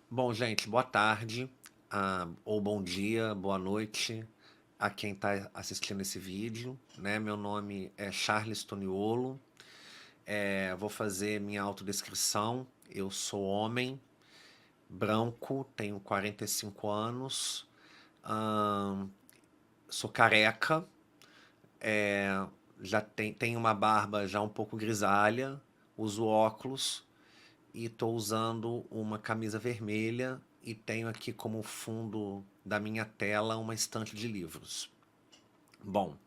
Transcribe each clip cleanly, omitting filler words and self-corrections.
Bom, gente, boa tarde, ou bom dia, boa noite a quem está assistindo esse vídeo, né? Meu nome é Charles Toniolo, vou fazer minha autodescrição. Eu sou homem, branco, tenho 45 anos, ahn, sou careca, tenho uma barba já um pouco grisalha, uso óculos e estou usando uma camisa vermelha e tenho aqui como fundo da minha tela uma estante de livros. Bom,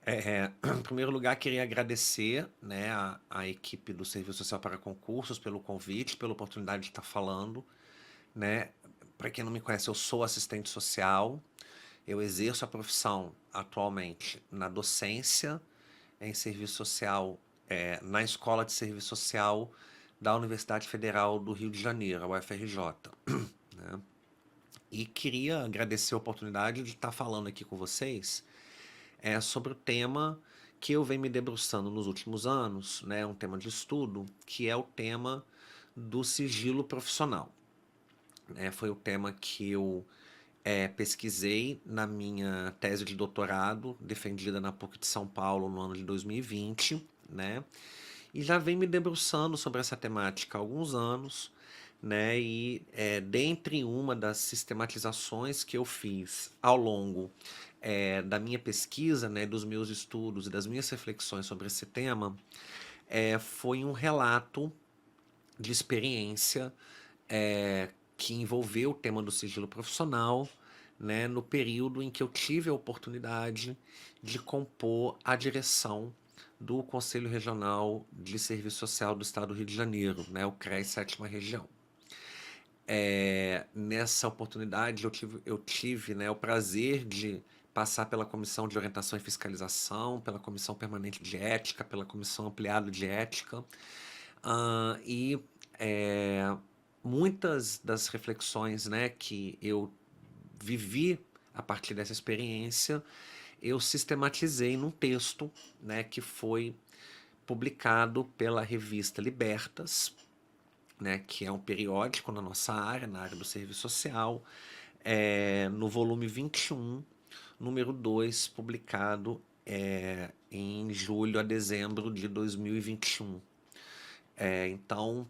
em primeiro lugar queria agradecer, né, a equipe do Serviço Social para Concursos pelo convite, pela oportunidade de estar falando, né. Para quem não me conhece, eu sou assistente social, eu exerço a profissão atualmente na docência, em serviço social, na Escola de Serviço Social da Universidade Federal do Rio de Janeiro, a UFRJ. Né? E queria agradecer a oportunidade de estar falando aqui com vocês sobre o tema que eu venho me debruçando nos últimos anos, né, um tema de estudo, que é o tema do sigilo profissional. Foi o tema que eu pesquisei na minha tese de doutorado, defendida na PUC de São Paulo no ano de 2020, né? E já vem me debruçando sobre essa temática há alguns anos, né? E dentre uma das sistematizações que eu fiz ao longo da minha pesquisa, né, dos meus estudos e das minhas reflexões sobre esse tema, foi um relato de experiência que envolveu o tema do sigilo profissional, né, no período em que eu tive a oportunidade de compor a direção do Conselho Regional de Serviço Social do Estado do Rio de Janeiro, né, o CRES Sétima Região. Nessa oportunidade eu tive, né, o prazer de passar pela Comissão de Orientação e Fiscalização, pela Comissão Permanente de Ética, pela Comissão Ampliada de Ética, e é, muitas das reflexões, né, que eu vivi a partir dessa experiência, eu sistematizei num texto, né, que foi publicado pela revista Libertas, né, que é um periódico na nossa área, na área do serviço social, no volume 21, número 2, publicado em julho a dezembro de 2021. Então,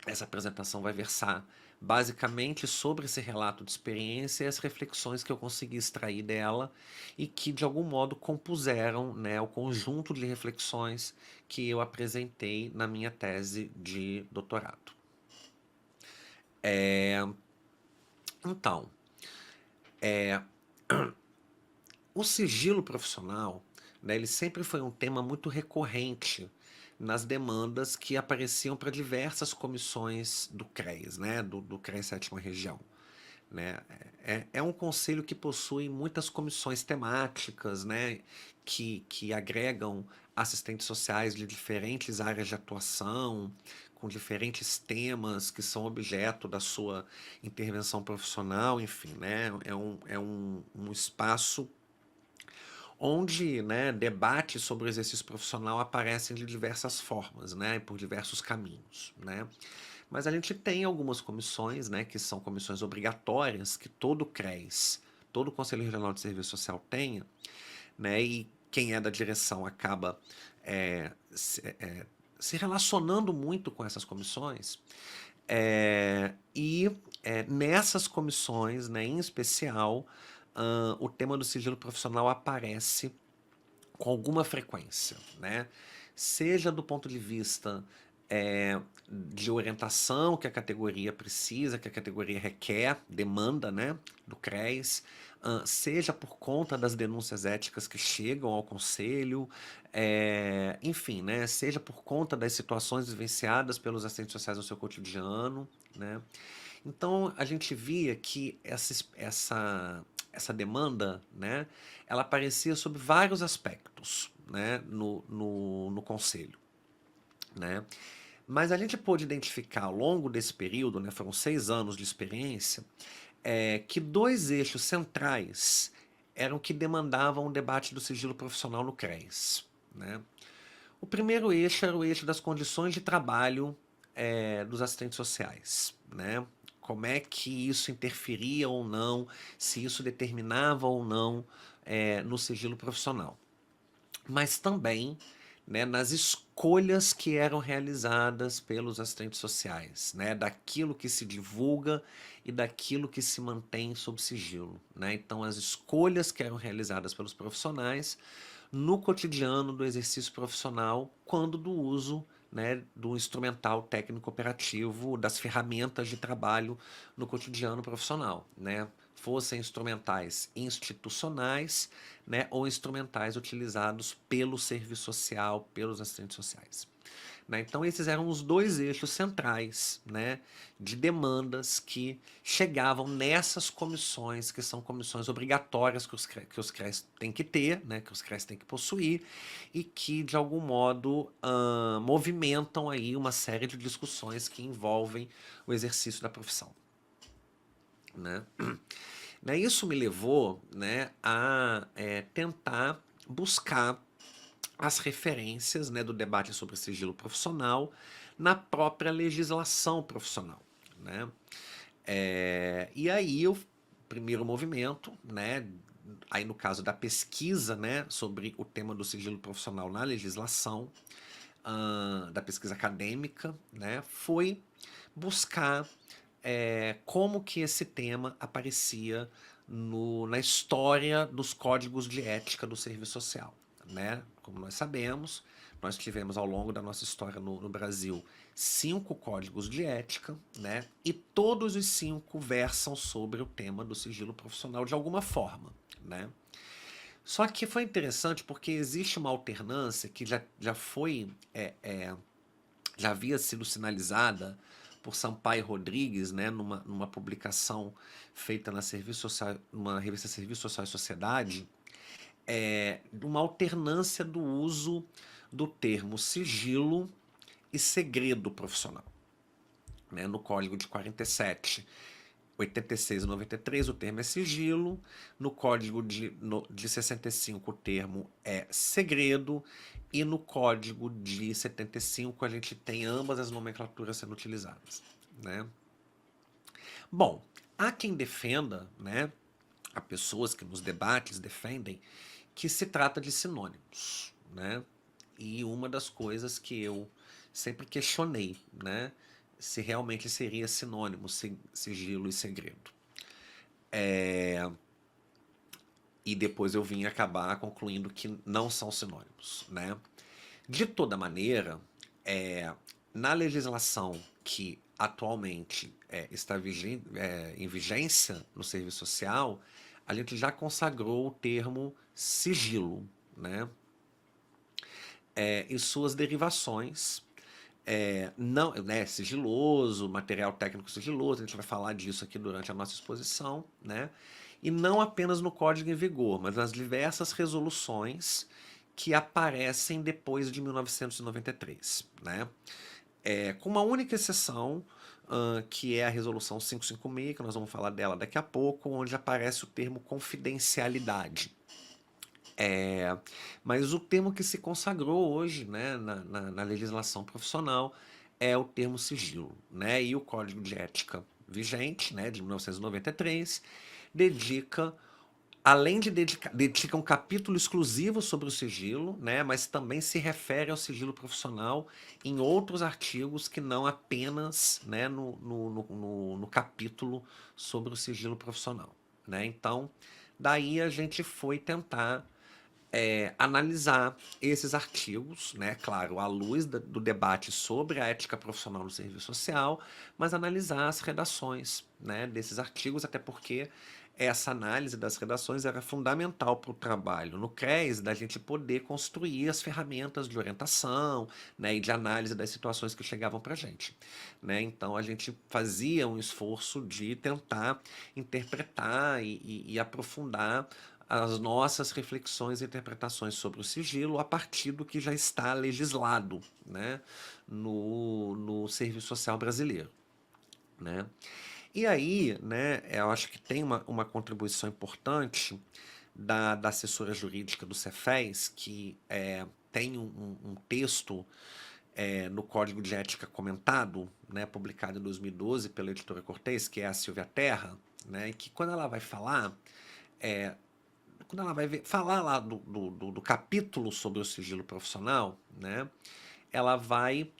essa apresentação vai versar basicamente sobre esse relato de experiência e as reflexões que eu consegui extrair dela e que de algum modo compuseram, né, o conjunto de reflexões que eu apresentei na minha tese de doutorado. Então, o sigilo profissional, né, ele sempre foi um tema muito recorrente nas demandas que apareciam para diversas comissões do CRES, né, do CRES Sétima Região. Né? É um conselho que possui muitas comissões temáticas, né, que agregam assistentes sociais de diferentes áreas de atuação, com diferentes temas que são objeto da sua intervenção profissional, enfim, né, um espaço onde, né, debates sobre o exercício profissional aparecem de diversas formas, né, e por diversos caminhos, né. Mas a gente tem algumas comissões, né, que são comissões obrigatórias que todo CRES, todo Conselho Regional de Serviço Social tenha, né, e quem é da direção acaba se relacionando muito com essas comissões, nessas comissões, né, em especial, o tema do sigilo profissional aparece com alguma frequência, né? Seja do ponto de vista de orientação que a categoria precisa, que a categoria requer, demanda, né, do CRES, seja por conta das denúncias éticas que chegam ao conselho, enfim, né, seja por conta das situações vivenciadas pelos assistentes sociais no seu cotidiano, né? Então a gente via que essa demanda, né, ela aparecia sob vários aspectos, né, no conselho, né? Mas a gente pôde identificar ao longo desse período, né, foram 6 anos de experiência, que dois eixos centrais eram que demandavam o debate do sigilo profissional no CRES, né? O primeiro eixo era o eixo das condições de trabalho dos assistentes sociais, né? como é que isso interferia ou não, se isso determinava ou não no sigilo profissional. Mas também, né, nas escolhas que eram realizadas pelos assistentes sociais, né, daquilo que se divulga e daquilo que se mantém sob sigilo, né? Então, as escolhas que eram realizadas pelos profissionais no cotidiano do exercício profissional, quando do uso, né, do instrumental técnico operativo, das ferramentas de trabalho no cotidiano profissional, né? Fossem instrumentais institucionais, né, ou instrumentais utilizados pelo serviço social, pelos assistentes sociais. Né? Então, esses eram os dois eixos centrais, né, de demandas que chegavam nessas comissões, que são comissões obrigatórias que os CREs têm que ter, né, que os CREs têm que possuir, e que, de algum modo, movimentam aí uma série de discussões que envolvem o exercício da profissão. Né? Isso me levou, né, a tentar buscar as referências, né, do debate sobre sigilo profissional na própria legislação profissional. Né? E aí o primeiro movimento, né, aí no caso da pesquisa, né, sobre o tema do sigilo profissional na legislação, da pesquisa acadêmica, né, foi buscar como que esse tema aparecia na história dos códigos de ética do serviço social. Né? Como nós sabemos, nós tivemos ao longo da nossa história no Brasil 5 códigos de ética, né? E todos os 5 versam sobre o tema do sigilo profissional de alguma forma. Né? Só que foi interessante porque existe uma alternância que já foi já havia sido sinalizada por Sampaio Rodrigues, né, numa publicação feita numa revista Serviço Social e Sociedade, uma alternância do uso do termo sigilo e segredo profissional. Né, no Código de 47, 86 e 93 o termo é sigilo, no Código de 65 o termo é segredo, e no Código de 75 a gente tem ambas as nomenclaturas sendo utilizadas. Né? Bom, há quem defenda, né, há pessoas que nos debates defendem que se trata de sinônimos. Né? E uma das coisas que eu sempre questionei, né, se realmente seria sinônimo sigilo e segredo. E depois eu vim acabar concluindo que não são sinônimos. Né? De toda maneira, na legislação que atualmente está em vigência no serviço social, a gente já consagrou o termo sigilo, né? E suas derivações. Não, né, sigiloso, material técnico sigiloso, a gente vai falar disso aqui durante a nossa exposição, né? E não apenas no código em vigor, mas nas diversas resoluções que aparecem depois de 1993, né? Com uma única exceção, que é a resolução 556, que nós vamos falar dela daqui a pouco, onde aparece o termo confidencialidade. Mas o termo que se consagrou hoje, né, na legislação profissional é o termo sigilo. Né? E o Código de Ética vigente, né, de 1993, dedica, além de dedica um capítulo exclusivo sobre o sigilo, né, mas também se refere ao sigilo profissional em outros artigos que não apenas, né, no capítulo sobre o sigilo profissional. Né? Então, daí a gente foi tentar analisar esses artigos, né, claro, à luz do debate sobre a ética profissional no serviço social, mas analisar as redações, né, desses artigos, até porque essa análise das redações era fundamental para o trabalho no CRES, da gente poder construir as ferramentas de orientação, né, e de análise das situações que chegavam para a gente. Né? Então, a gente fazia um esforço de tentar interpretar e aprofundar as nossas reflexões e interpretações sobre o sigilo a partir do que já está legislado, né, no serviço social brasileiro. Né? E aí, né, eu acho que tem uma contribuição importante da assessora jurídica do Cefes, que tem um texto no Código de Ética Comentado, né, publicado em 2012 pela editora Cortez, que é a Silvia Terra, né, e que quando ela vai falar, quando ela vai falar lá do capítulo sobre o sigilo profissional, né, ela vai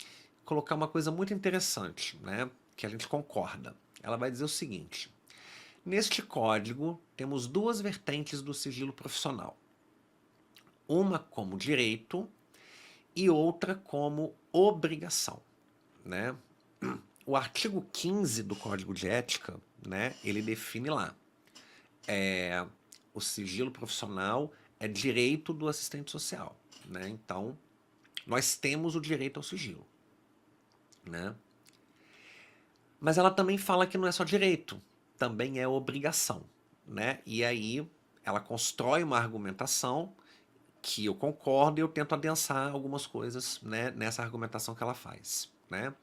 colocar uma coisa muito interessante, né, que a gente concorda. Ela vai dizer o seguinte: neste código temos duas vertentes do sigilo profissional, uma como direito e outra como obrigação, né? O artigo 15 do Código de Ética, né, ele define lá, o sigilo profissional é direito do assistente social, né? Então, nós temos o direito ao sigilo, né? Mas ela também fala que não é só direito, também é obrigação, né? E aí ela constrói uma argumentação que eu concordo e eu tento adensar algumas coisas, né, nessa argumentação que ela faz, né?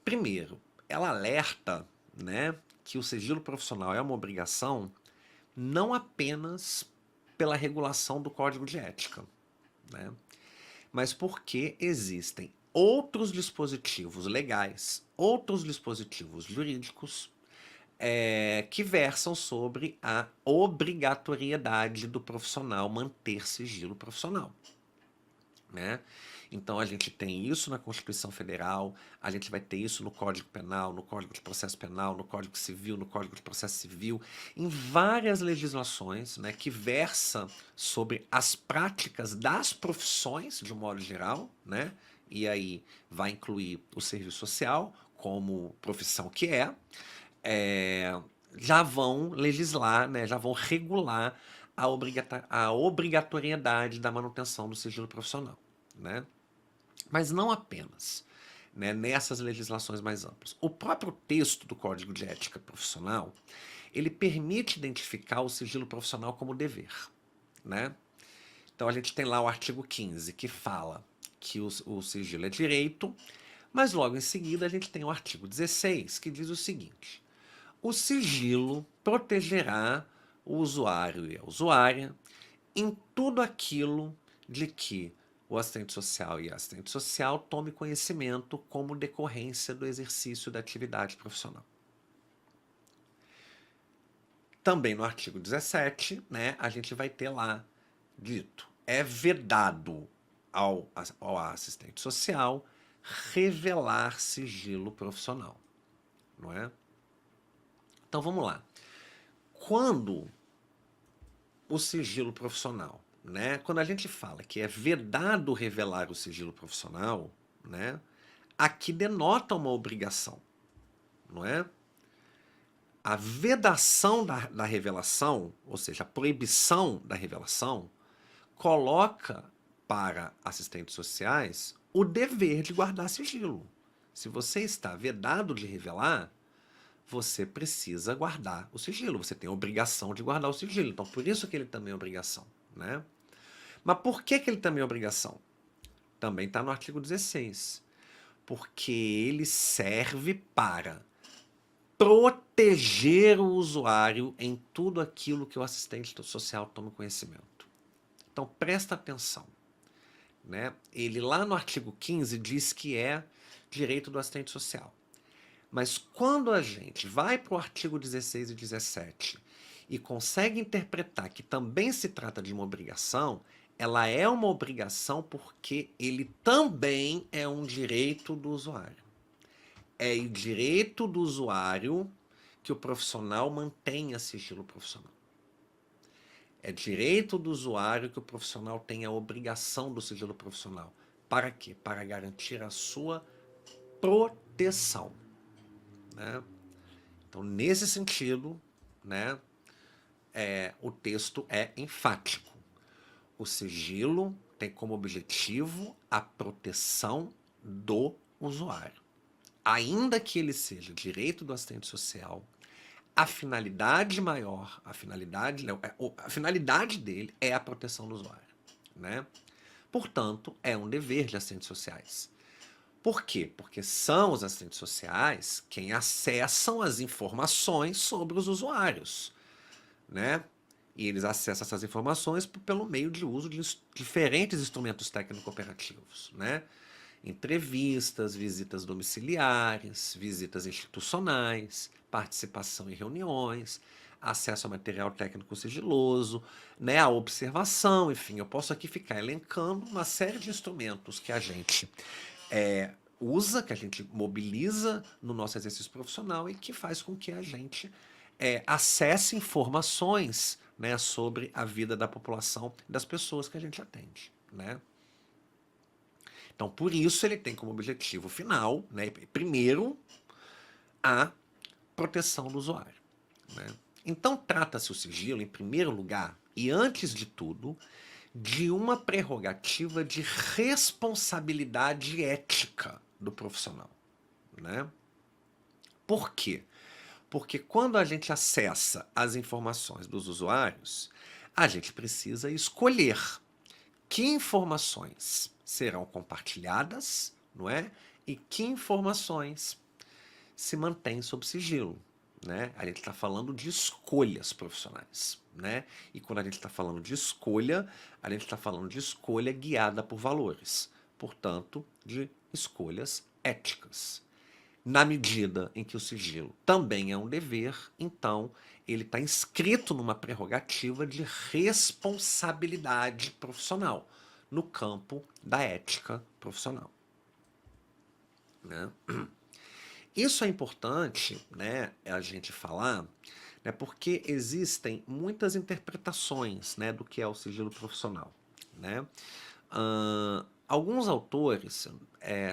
Primeiro, ela alerta, né, que o sigilo profissional é uma obrigação não apenas pela regulação do Código de Ética, né, mas porque existem outros dispositivos legais, outros dispositivos jurídicos que versam sobre a obrigatoriedade do profissional manter sigilo profissional, né? Então a gente tem isso na Constituição Federal, a gente vai ter isso no Código Penal, no Código de Processo Penal, no Código Civil, no Código de Processo Civil, em várias legislações, né, que versa sobre as práticas das profissões de um modo geral, né? E aí vai incluir o serviço social como profissão que é, já vão legislar, né, já vão regular a obrigatoriedade da manutenção do sigilo profissional, né? Mas não apenas, né, nessas legislações mais amplas. O próprio texto do Código de Ética Profissional, ele permite identificar o sigilo profissional como dever, né? Então a gente tem lá o artigo 15, que fala que o sigilo é direito, mas logo em seguida a gente tem o artigo 16, que diz o seguinte: o sigilo protegerá o usuário e a usuária em tudo aquilo de que o assistente social e a assistente social tome conhecimento como decorrência do exercício da atividade profissional. Também no artigo 17, né, a gente vai ter lá dito: é vedado ao assistente social revelar sigilo profissional, não é? Então vamos lá. Quando o sigilo profissional, né? Quando a gente fala que é vedado revelar o sigilo profissional, né? Aqui denota uma obrigação, não é? A vedação da revelação, ou seja, a proibição da revelação, coloca para assistentes sociais o dever de guardar sigilo. Se você está vedado de revelar, você precisa guardar o sigilo, você tem a obrigação de guardar o sigilo. Então, por isso que ele também é obrigação, né? Mas por que ele também é obrigação? Também está no artigo 16. Porque ele serve para proteger o usuário em tudo aquilo que o assistente social toma conhecimento. Então, presta atenção, né? Ele lá no artigo 15 diz que é direito do assistente social. Mas quando a gente vai para o artigo 16 e 17 e consegue interpretar que também se trata de uma obrigação, ela é uma obrigação porque ele também é um direito do usuário. É o direito do usuário que o profissional mantenha sigilo profissional. É direito do usuário que o profissional tenha a obrigação do sigilo profissional. Para quê? Para garantir a sua proteção, né? Então, nesse sentido, né, o texto é enfático. O sigilo tem como objetivo a proteção do usuário. Ainda que ele seja direito do assistente social, a finalidade maior, a finalidade dele é a proteção do usuário, né? Portanto, é um dever de assistentes sociais. Por quê? Porque são os assistentes sociais quem acessam as informações sobre os usuários, né? E eles acessam essas informações pelo meio de uso de diferentes instrumentos técnico-operativos, né? entrevistas, visitas domiciliares, visitas institucionais, participação em reuniões, acesso a material técnico sigiloso, né, a observação, enfim, eu posso aqui ficar elencando uma série de instrumentos que a gente usa, que a gente mobiliza no nosso exercício profissional e que faz com que a gente acesse informações, né, sobre a vida da população, das pessoas que a gente atende, né? Então, por isso ele tem como objetivo final, né, primeiro, a proteção do usuário, né? Então, trata-se o sigilo, em primeiro lugar, e antes de tudo, de uma prerrogativa de responsabilidade ética do profissional, né? Por quê? Porque quando a gente acessa as informações dos usuários, a gente precisa escolher que informações serão compartilhadas, não é? E que informações se mantêm sob sigilo, né? A gente está falando de escolhas profissionais, né? E quando a gente está falando de escolha, a gente está falando de escolha guiada por valores, portanto, de escolhas éticas. Na medida em que o sigilo também é um dever, então ele está inscrito numa prerrogativa de responsabilidade profissional no campo da ética profissional, né? Isso é importante, né, a gente falar, né, porque existem muitas interpretações, né, do que é o sigilo profissional, né? Alguns autores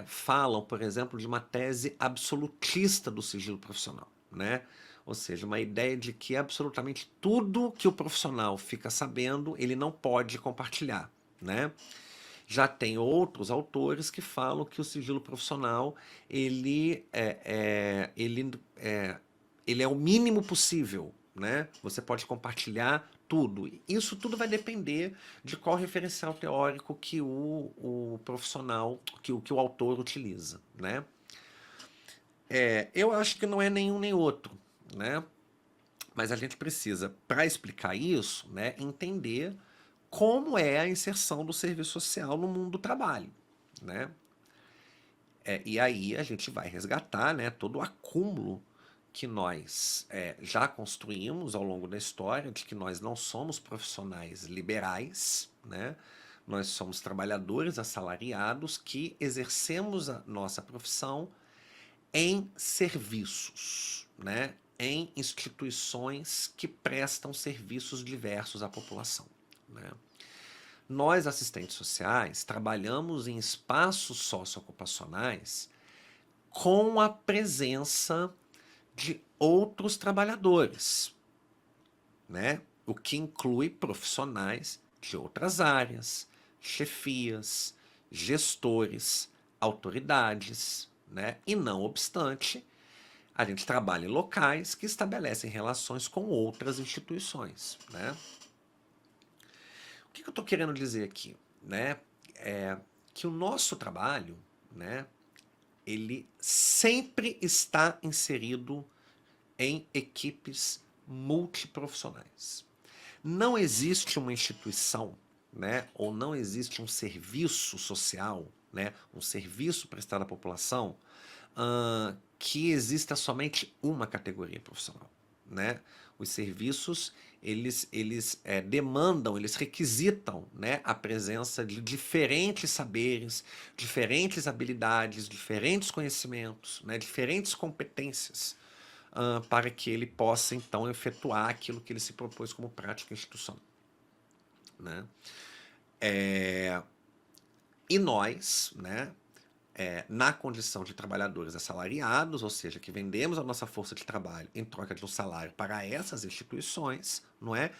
falam, por exemplo, de uma tese absolutista do sigilo profissional, né? Ou seja, uma ideia de que absolutamente tudo que o profissional fica sabendo, ele não pode compartilhar, né? Já tem outros autores que falam que o sigilo profissional ele é o mínimo possível, né? Você pode compartilhar tudo. Isso tudo vai depender de qual referencial teórico que o profissional, que o autor utiliza, né? Eu acho que não é nenhum nem outro, né? Mas a gente precisa, para explicar isso, né, entender como é a inserção do serviço social no mundo do trabalho, né? E aí a gente vai resgatar, né, todo o acúmulo que nós já construímos ao longo da história, de que nós não somos profissionais liberais, né? Nós somos trabalhadores assalariados que exercemos a nossa profissão em serviços, né? Em instituições que prestam serviços diversos à população, né? Nós, assistentes sociais, trabalhamos em espaços socioocupacionais com a presença de outros trabalhadores, né? O que inclui profissionais de outras áreas, chefias, gestores, autoridades, né? E não obstante, a gente trabalha em locais que estabelecem relações com outras instituições, né? O que eu estou querendo dizer aqui, né? É que o nosso trabalho, né? Ele sempre está inserido em equipes multiprofissionais. Não existe uma instituição, né? Ou não existe um serviço social, né? Um serviço prestado à população que exista somente uma categoria profissional, né? Os serviços eles demandam, eles requisitam, né, a presença de diferentes saberes, diferentes habilidades, diferentes conhecimentos, né, diferentes competências para que ele possa então efetuar aquilo que ele se propôs como prática institucional, né? E nós, né, na condição de trabalhadores assalariados, ou seja, que vendemos a nossa força de trabalho em troca de um salário para essas instituições, não é?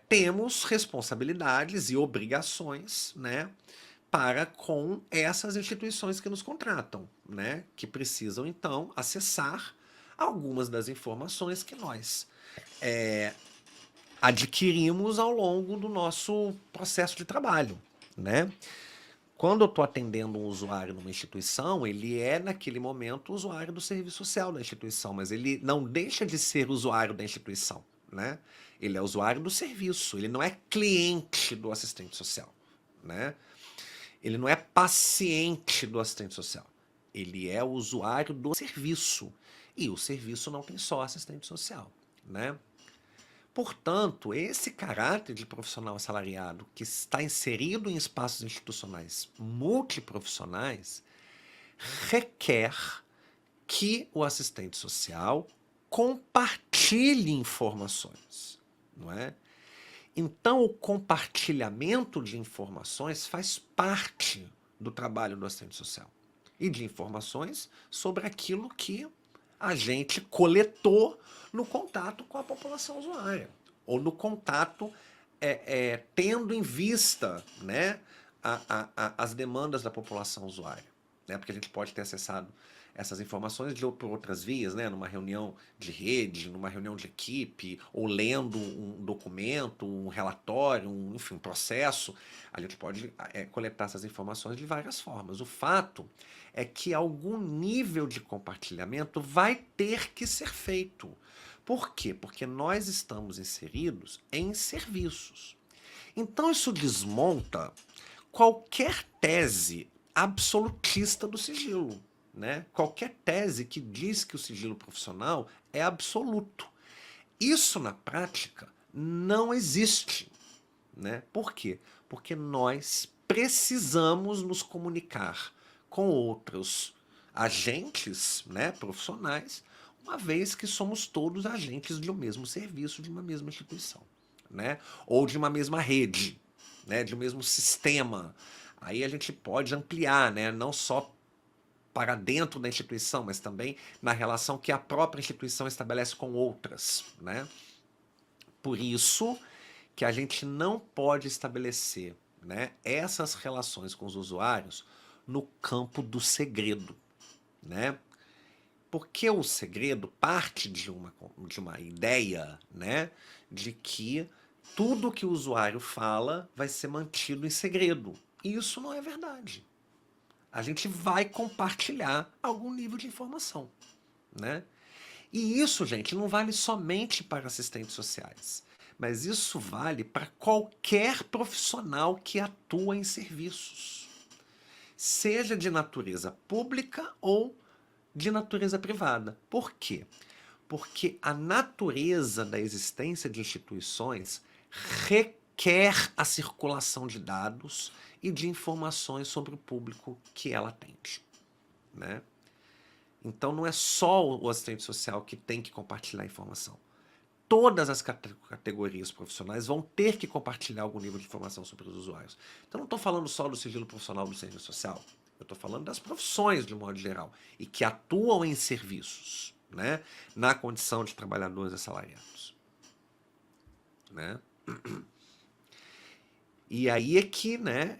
Temos responsabilidades e obrigações, né, para com essas instituições que nos contratam, né, que precisam então acessar algumas das informações que nós adquirimos ao longo do nosso processo de trabalho, né? Quando eu estou atendendo um usuário numa instituição, ele é, naquele momento, usuário do serviço social da instituição, mas ele não deixa de ser usuário da instituição, né? Ele é usuário do serviço, ele não é cliente do assistente social, né? Ele não é paciente do assistente social. Ele é usuário do serviço. E o serviço não tem só assistente social, né? Portanto, esse caráter de profissional assalariado que está inserido em espaços institucionais multiprofissionais requer que o assistente social compartilhe informações, não é? Então, o compartilhamento de informações faz parte do trabalho do assistente social. E de informações sobre aquilo que a gente coletou no contato com a população usuária. Ou no contato tendo em vista, né, as demandas da população usuária. Né, porque a gente pode ter acessado essas informações por outras vias, né, numa reunião de rede, numa reunião de equipe, ou lendo um documento, um relatório, enfim, um processo. A gente pode coletar essas informações de várias formas. O fato é que algum nível de compartilhamento vai ter que ser feito. Por quê? Porque nós estamos inseridos em serviços. Então isso desmonta qualquer tese absolutista do sigilo, né? Qualquer tese que diz que o sigilo profissional é absoluto. Isso na prática não existe, né? Por quê? Porque nós precisamos nos comunicar com outros agentes, né, profissionais, uma vez que somos todos agentes de um mesmo serviço, de uma mesma instituição, né? Ou de uma mesma rede, né, de um mesmo sistema. Aí a gente pode ampliar, né, não só para dentro da instituição, mas também na relação que a própria instituição estabelece com outras, né? Por isso que a gente não pode estabelecer, né, essas relações com os usuários no campo do segredo, né? Porque o segredo parte de uma ideia, né, de que tudo que o usuário fala vai ser mantido em segredo. E isso não é verdade. A gente vai compartilhar algum nível de informação, né? E isso, gente, não vale somente para assistentes sociais, mas isso vale para qualquer profissional que atua em serviços, seja de natureza pública ou de natureza privada. Por quê? Porque a natureza da existência de instituições requer a circulação de dados e de informações sobre o público que ela atende, né? Então não é só o assistente social que tem que compartilhar informação. Todas as categorias profissionais vão ter que compartilhar algum nível de informação sobre os usuários. Então não estou falando só do sigilo profissional do serviço social. Eu estou falando das profissões de um modo geral e que atuam em serviços, né, na condição de trabalhadores assalariados, né? E aí é que, né,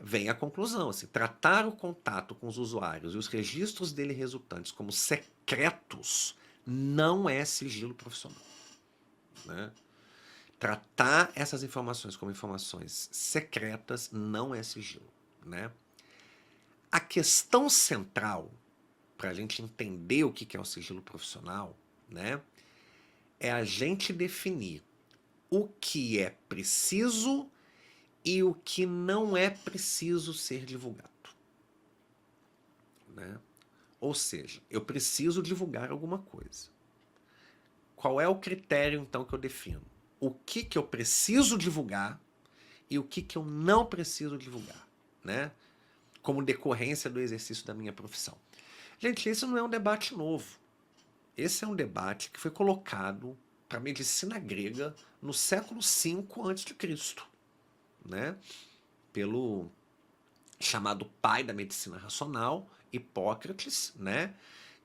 vem a conclusão. Assim, tratar o contato com os usuários e os registros dele resultantes como secretos não é sigilo profissional, né? Tratar essas informações como informações secretas não é sigilo, né? A questão central, para a gente entender o que é o sigilo profissional, né, é a gente definir o que é preciso e o que não é preciso ser divulgado, né? Ou seja, eu preciso divulgar alguma coisa. Qual é o critério, então, que eu defino? O que eu preciso divulgar e o que eu não preciso divulgar, né? Como decorrência do exercício da minha profissão. Gente, esse não é um debate novo. Esse é um debate que foi colocado para a medicina grega no século V a.C., né? Pelo chamado pai da medicina racional, Hipócrates, né?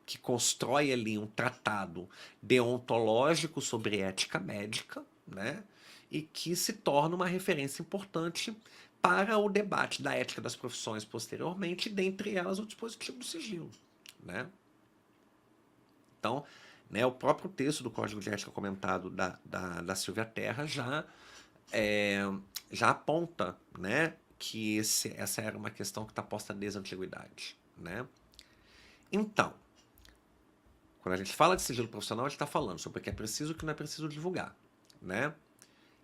Que constrói ali um tratado deontológico sobre ética médica, né? E que se torna uma referência importante para o debate da ética das profissões posteriormente, dentre elas o dispositivo do sigilo, né? Então, né, o próprio texto do Código de Ética comentado da Silvia Terra já aponta, né, que essa era uma questão que está posta desde a antiguidade, né? Então, quando a gente fala de sigilo profissional, a gente está falando sobre o que é preciso e o que não é preciso divulgar, né?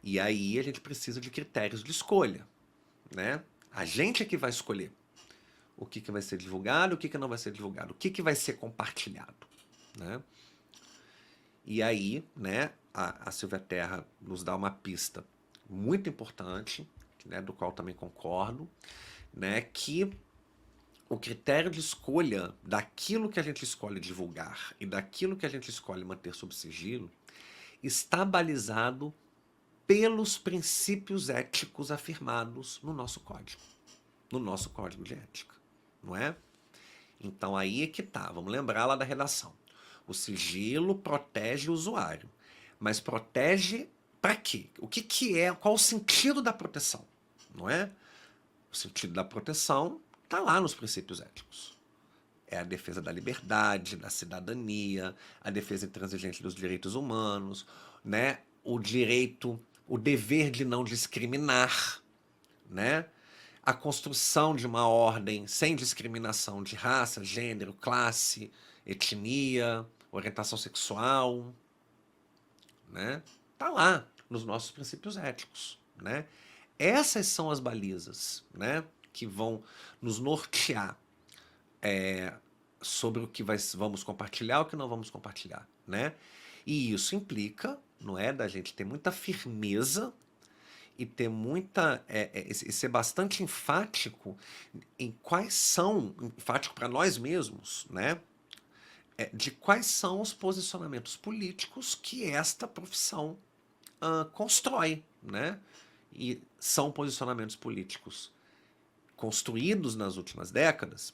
E aí a gente precisa de critérios de escolha, né? A gente é que vai escolher o que vai ser divulgado, o que não vai ser divulgado, o que vai ser compartilhado, né? E aí, né, a Silvia Terra nos dá uma pista muito importante, né, do qual também concordo, né, que o critério de escolha daquilo que a gente escolhe divulgar e daquilo que a gente escolhe manter sob sigilo está balizado pelos princípios éticos afirmados no nosso código de ética, não é? Então aí é que tá, vamos lembrar lá da redação. O sigilo protege o usuário, mas protege para quê? O que é, qual o sentido da proteção, não é? O sentido da proteção está lá nos princípios éticos. É a defesa da liberdade, da cidadania, a defesa intransigente dos direitos humanos, né? O direito, o dever de não discriminar, né? A construção de uma ordem sem discriminação de raça, gênero, classe, etnia, orientação sexual, né? Tá lá nos nossos princípios éticos, né? Essas são as balizas, né, que vão nos nortear sobre o que vamos compartilhar e o que não vamos compartilhar, né? E isso implica, não é, da gente ter muita firmeza e ter muita e ser bastante enfático em quais são, enfático para nós mesmos, né? De quais são os posicionamentos políticos que esta profissão constrói, né? E são posicionamentos políticos construídos nas últimas décadas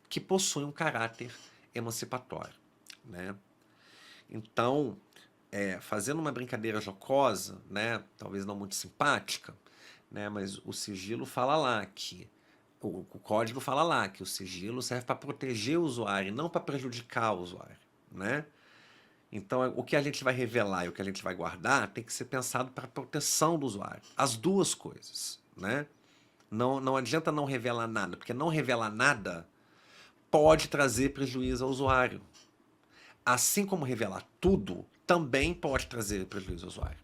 que possuem um caráter emancipatório, né? Então, fazendo uma brincadeira jocosa, né, talvez não muito simpática, né, mas o sigilo fala lá que o código fala lá que o sigilo serve para proteger o usuário, não para prejudicar o usuário, né? Então, o que a gente vai revelar e o que a gente vai guardar tem que ser pensado para a proteção do usuário. As duas coisas, né? Não adianta não revelar nada, porque não revelar nada pode trazer prejuízo ao usuário. Assim como revelar tudo também pode trazer prejuízo ao usuário,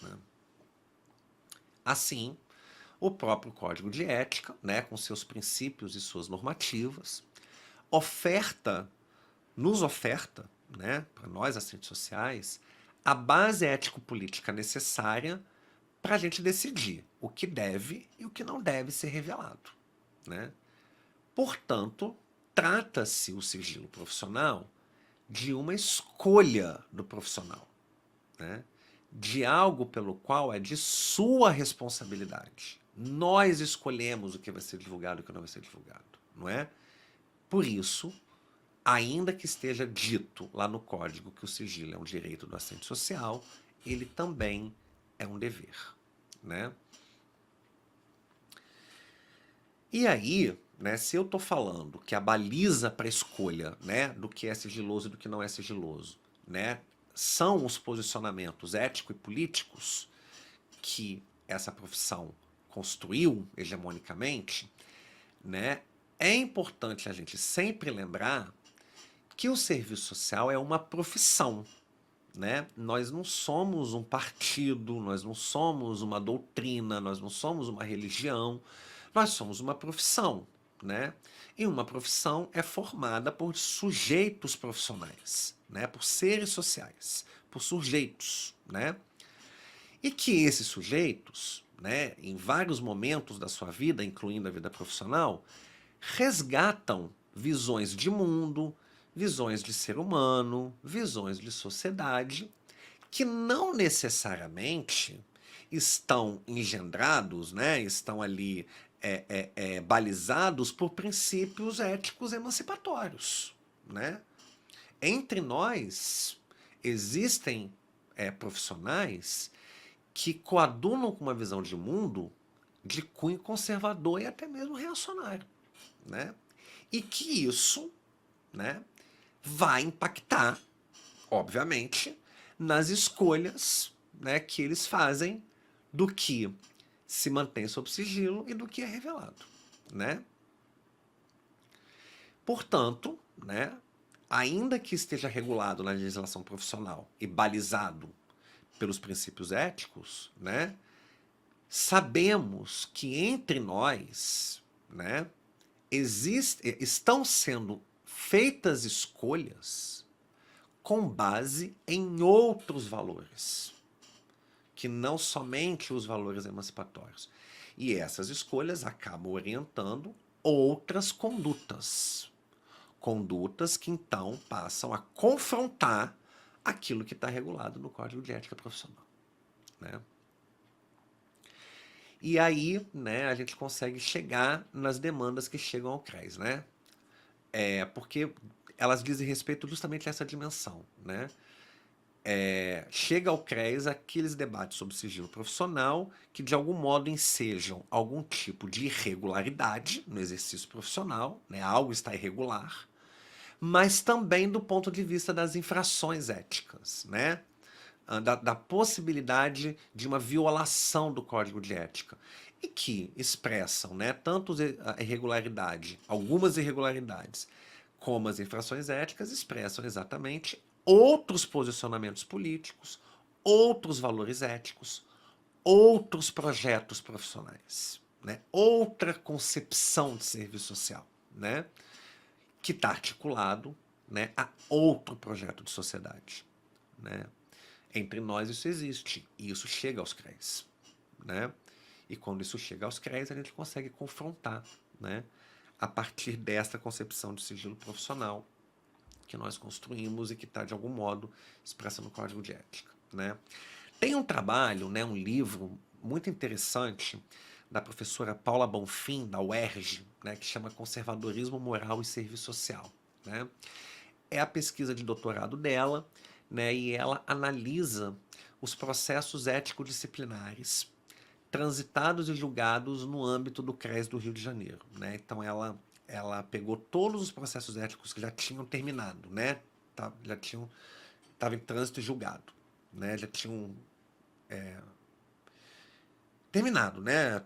né? Assim, o próprio Código de Ética, né, com seus princípios e suas normativas, nos oferta, né, para nós, assistentes sociais, a base ético-política necessária para a gente decidir o que deve e o que não deve ser revelado, né? Portanto, trata-se o sigilo profissional de uma escolha do profissional, né? De algo pelo qual é de sua responsabilidade. Nós escolhemos o que vai ser divulgado e o que não vai ser divulgado, não é? Por isso, ainda que esteja dito lá no código que o sigilo é um direito do assistente social, ele também é um dever, né? E aí, né, se eu estou falando que a baliza para a escolha, né, do que é sigiloso e do que não é sigiloso, né, são os posicionamentos éticos e políticos que essa profissão construiu hegemonicamente, né, é importante a gente sempre lembrar que o serviço social é uma profissão, né? Nós não somos um partido, nós não somos uma doutrina, nós não somos uma religião, nós somos uma profissão, né? E uma profissão é formada por sujeitos profissionais, né? Por seres sociais, por sujeitos, né? E que esses sujeitos, né, em vários momentos da sua vida, incluindo a vida profissional, resgatam visões de mundo, visões de ser humano, visões de sociedade, que não necessariamente estão engendrados, né, estão ali balizados por princípios éticos emancipatórios, né? Entre nós existem profissionais que coadunam com uma visão de mundo de cunho conservador e até mesmo reacionário, né? E que isso, né, vai impactar, obviamente, nas escolhas, né, que eles fazem do que se mantém sob sigilo e do que é revelado, né? Portanto, né, ainda que esteja regulado na legislação profissional e balizado pelos princípios éticos, né, sabemos que entre nós, né, estão sendo feitas escolhas com base em outros valores, que não somente os valores emancipatórios. E essas escolhas acabam orientando outras condutas. Condutas que então passam a confrontar aquilo que está regulado no Código de Ética Profissional, né? E aí, né, a gente consegue chegar nas demandas que chegam ao CRES, né? Porque elas dizem respeito justamente a essa dimensão, né? Chega ao CRES aqueles debates sobre sigilo profissional que de algum modo ensejam algum tipo de irregularidade no exercício profissional, né? Algo está irregular, mas também do ponto de vista das infrações éticas, né? Da possibilidade de uma violação do Código de Ética e que expressam, né, tanto a irregularidade, algumas irregularidades, como as infrações éticas expressam exatamente outros posicionamentos políticos, outros valores éticos, outros projetos profissionais, né, outra concepção de serviço social, né, que está articulado, né, a outro projeto de sociedade, né. Entre nós isso existe, e isso chega aos CREs, né? E quando isso chega aos CREs, a gente consegue confrontar, né? A partir dessa concepção de sigilo profissional que nós construímos e que está, de algum modo, expressa no Código de Ética, né? Tem um trabalho, né, um livro muito interessante da professora Paula Bonfim, da UERJ, né, que chama Conservadorismo Moral e Serviço Social, né? É a pesquisa de doutorado dela, né, e ela analisa os processos ético-disciplinares transitados e julgados no âmbito do CRES do Rio de Janeiro, né? Então ela pegou todos os processos éticos que já tinham terminado, né? Já tinham estava em trânsito e julgado, né? Já tinham terminado, né?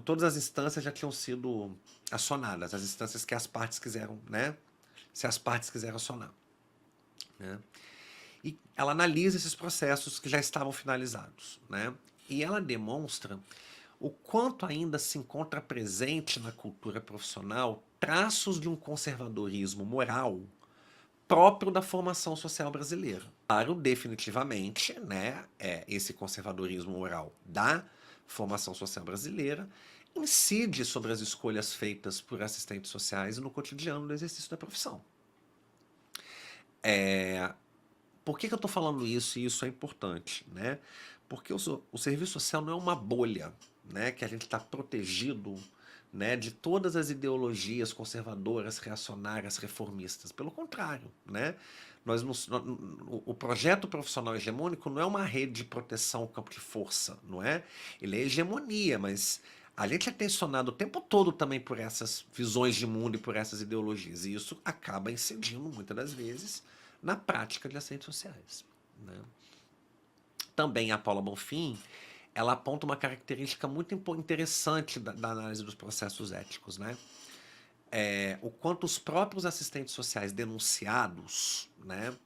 Todas as instâncias já tinham sido acionadas, as instâncias que as partes quiseram, né? Se as partes quiseram acionar, né? E ela analisa esses processos que já estavam finalizados, né? E ela demonstra o quanto ainda se encontra presente na cultura profissional traços de um conservadorismo moral próprio da formação social brasileira. Claro, definitivamente, né, esse conservadorismo moral da formação social brasileira incide sobre as escolhas feitas por assistentes sociais no cotidiano do exercício da profissão. Por que eu estou falando isso e isso é importante, né? Porque o serviço social não é uma bolha, né? Que a gente está protegido, né, de todas as ideologias conservadoras, reacionárias, reformistas. Pelo contrário, né? O projeto profissional hegemônico não é uma rede de proteção ao campo de força, não é? Ele é hegemonia, mas a gente é tensionado o tempo todo também por essas visões de mundo e por essas ideologias. E isso acaba incidindo, muitas das vezes, na prática de assistentes sociais, né? Também a Paula Bonfim, ela aponta uma característica muito interessante da análise dos processos éticos, né? O quanto os próprios assistentes sociais denunciados, né,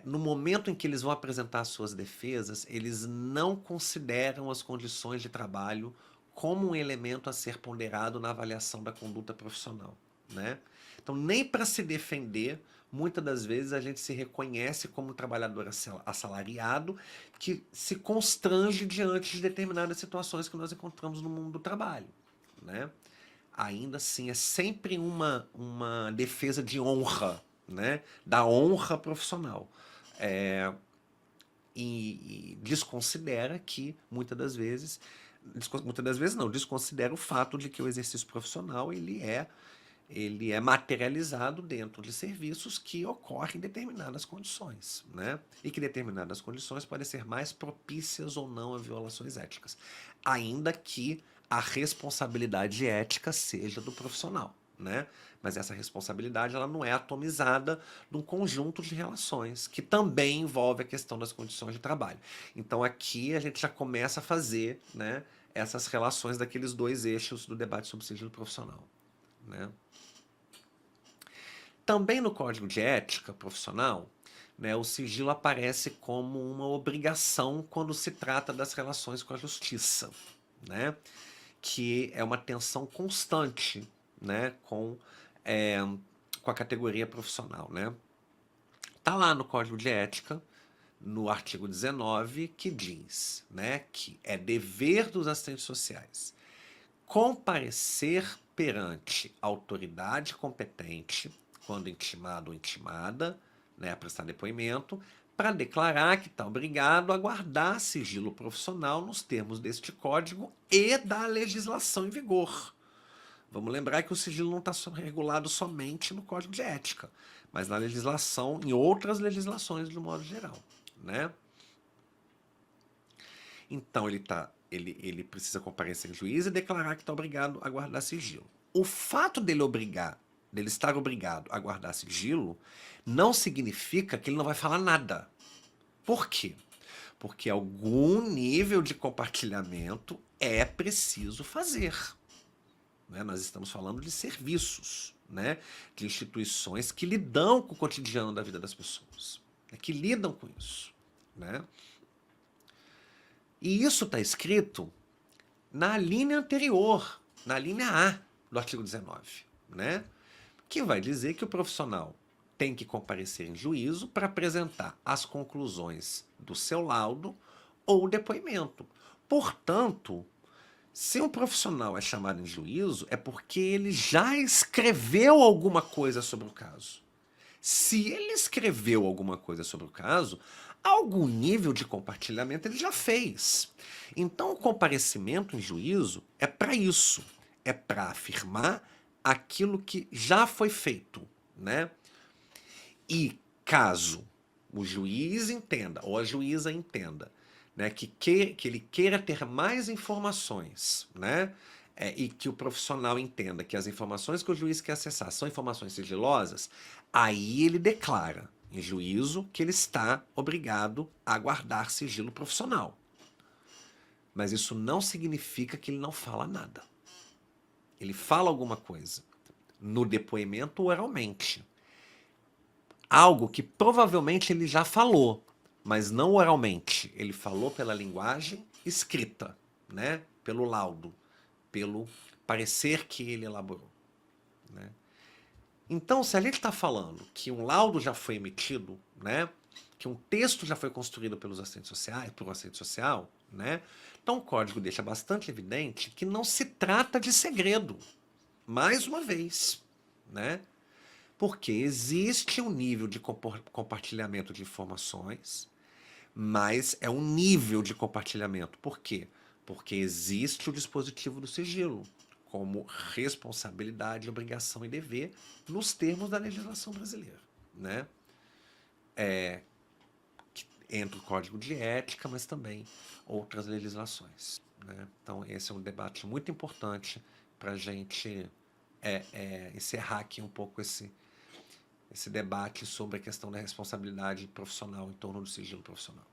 no momento em que eles vão apresentar suas defesas, eles não consideram as condições de trabalho como um elemento a ser ponderado na avaliação da conduta profissional, né? Então, nem para se defender, muitas das vezes a gente se reconhece como um trabalhador assalariado que se constrange diante de determinadas situações que nós encontramos no mundo do trabalho, né? Ainda assim, é sempre uma defesa de honra, né? Da honra profissional. É, e desconsidera que, muitas das vezes não, desconsidera o fato de que o exercício profissional ele é materializado dentro de serviços que ocorrem em determinadas condições, né? E que determinadas condições podem ser mais propícias ou não a violações éticas, ainda que a responsabilidade ética seja do profissional, né? Mas essa responsabilidade ela não é atomizada num conjunto de relações que também envolve a questão das condições de trabalho. Então aqui a gente já começa a fazer, né, essas relações daqueles dois eixos do debate sobre sigilo profissional, né? Também no Código de Ética Profissional, né, o sigilo aparece como uma obrigação quando se trata das relações com a justiça, né? Que é uma tensão constante, né? Com a categoria profissional, né? Tá lá no Código de Ética, no artigo 19, que diz, né, que é dever dos assistentes sociais comparecer perante autoridade competente, quando intimado ou intimada, né, a prestar depoimento, para declarar que está obrigado a guardar sigilo profissional nos termos deste código e da legislação em vigor. Vamos lembrar que o sigilo não está regulado somente no Código de Ética, mas na legislação, em outras legislações de um modo geral, né? Então ele precisa comparecer em juízo e declarar que está obrigado a guardar sigilo. O fato dele estar obrigado a guardar sigilo, não significa que ele não vai falar nada. Por quê? Porque algum nível de compartilhamento é preciso fazer. Né? Nós estamos falando de serviços, né? De instituições que lidam com o cotidiano da vida das pessoas, né? Que lidam com isso, né? E isso está escrito na linha anterior, na linha A do artigo 19, né? Que vai dizer que o profissional tem que comparecer em juízo para apresentar as conclusões do seu laudo ou depoimento. Portanto, se um profissional é chamado em juízo, é porque ele já escreveu alguma coisa sobre o caso. Se ele escreveu alguma coisa sobre o caso, algum nível de compartilhamento ele já fez. Então, o comparecimento em juízo é para isso. É para afirmar aquilo que já foi feito, né? E caso o juiz entenda, ou a juíza entenda, né, que ele queira ter mais informações, né, e que o profissional entenda que as informações que o juiz quer acessar são informações sigilosas, aí ele declara em juízo que ele está obrigado a guardar sigilo profissional. Mas isso não significa que ele não fala nada. Ele fala alguma coisa no depoimento oralmente. Algo que provavelmente ele já falou, mas não oralmente. Ele falou pela linguagem escrita, né? Pelo laudo, pelo parecer que ele elaborou, né? Então, se a gente está falando que um laudo já foi emitido, né? Que um texto já foi construído pelos assistentes sociais, por um assistente social, né? Então o código deixa bastante evidente que não se trata de segredo. Mais uma vez, né? Porque existe um nível de compartilhamento de informações, mas é um nível de compartilhamento. Por quê? Porque existe o dispositivo do sigilo, como responsabilidade, obrigação e dever, nos termos da legislação brasileira, né? Entre o Código de Ética, mas também outras legislações, né? Então, esse é um debate muito importante para a gente encerrar aqui um pouco esse debate sobre a questão da responsabilidade profissional em torno do sigilo profissional.